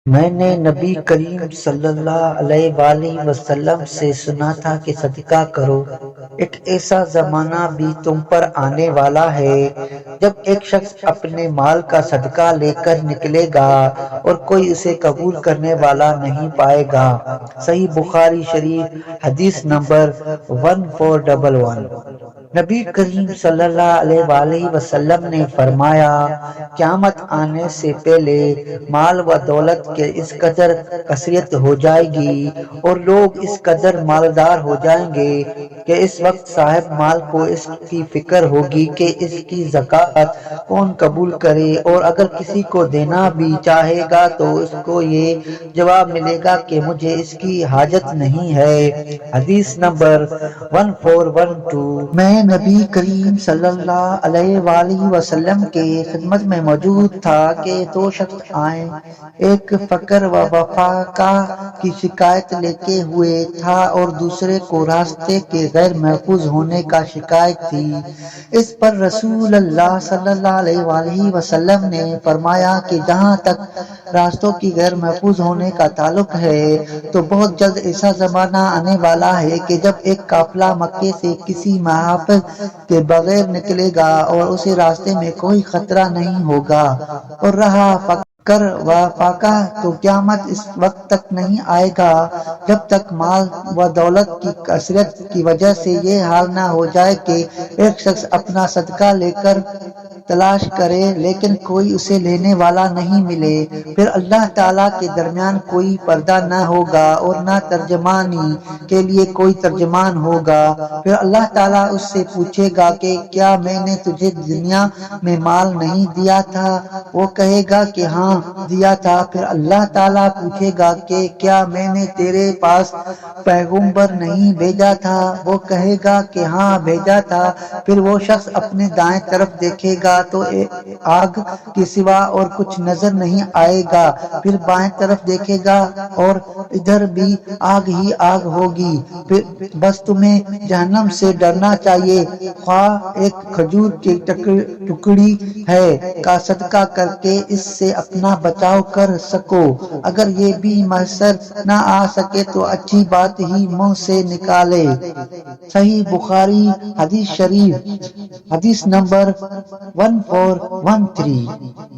میں نے نبی کریم صلی اللہ علیہ وآلہ وسلم سے سنا تھا کہ صدقہ کرو۔ ایک ایسا زمانہ بھی تم پر آنے والا ہے جب ایک شخص اپنے مال کا صدقہ لے کر نکلے گا اور کوئی اسے قبول کرنے والا نہیں پائے گا۔ صحیح بخاری شریف حدیث نمبر 1411۔ نبی کریم صلی اللہ علیہ وآلہ وسلم نے فرمایا، قیامت آنے سے پہلے مال و دولت کے اس قدر کثرت ہو جائے گی اور لوگ اس قدر مالدار ہو جائیں گے کہ اس وقت صاحب مال کو اس کی فکر ہوگی کہ اس کی زکوٰۃ کون قبول کرے، اور اگر کسی کو دینا بھی چاہے گا تو اس کو یہ جواب ملے گا کہ مجھے اس کی حاجت نہیں ہے۔ حدیث نمبر 1412۔ میں نبی کریم صلی اللہ علیہ وآلہ وسلم کے خدمت میں موجود تھا کہ دو شخص آئے، ایک فقر و فاقہ کی شکایت لے کے ہوئے تھا اور دوسرے کو راستے کے غیر محفوظ ہونے کا شکایت تھی۔ اس پر رسول اللہ صلی اللہ علیہ وآلہ وسلم نے فرمایا کہ جہاں تک راستوں کی غیر محفوظ ہونے کا تعلق ہے تو بہت جلد ایسا زمانہ آنے والا ہے کہ جب ایک قافلہ مکے سے کسی محافظ کے بغیر نکلے گا اور اسے راستے میں کوئی خطرہ نہیں ہوگا، اور رہا فقر و فاقہ تو قیامت اس وقت تک نہیں آئے گا جب تک مال و دولت کی کثرت کی وجہ سے یہ حال نہ ہو جائے کہ ایک شخص اپنا صدقہ لے کر تلاش کرے لیکن کوئی اسے لینے والا نہیں ملے۔ پھر اللہ تعالیٰ کے درمیان کوئی پردہ نہ ہوگا اور نہ ترجمانی کے لیے کوئی ترجمان ہوگا۔ پھر اللہ تعالیٰ اس سے پوچھے گا کہ کیا میں نے تجھے دنیا میں مال نہیں دیا تھا؟ وہ کہے گا کہ ہاں دیا تھا۔ پھر اللہ تعالیٰ پوچھے گا کہ کیا میں نے تیرے پاس پیغمبر نہیں بھیجا تھا؟ وہ کہے گا کہ ہاں بھیجا تھا۔ پھر وہ شخص اپنے دائیں طرف دیکھے گا تو آگ کے سوا اور کچھ نظر نہیں آئے گا، پھر بائیں طرف دیکھے گا اور ادھر بھی آگ ہی آگ ہوگی۔ بس تمہیں جہنم سے ڈرنا چاہیے، خواہ ایک کھجور کی ٹکڑی ہے کا صدقہ کر کے اس سے اپنا بچاؤ کر سکو۔ اگر یہ بھی میسر نہ آ سکے تو اچھی بات ہی منہ سے نکالے۔ صحیح بخاری حدیث شریف حدیث نمبر 1413۔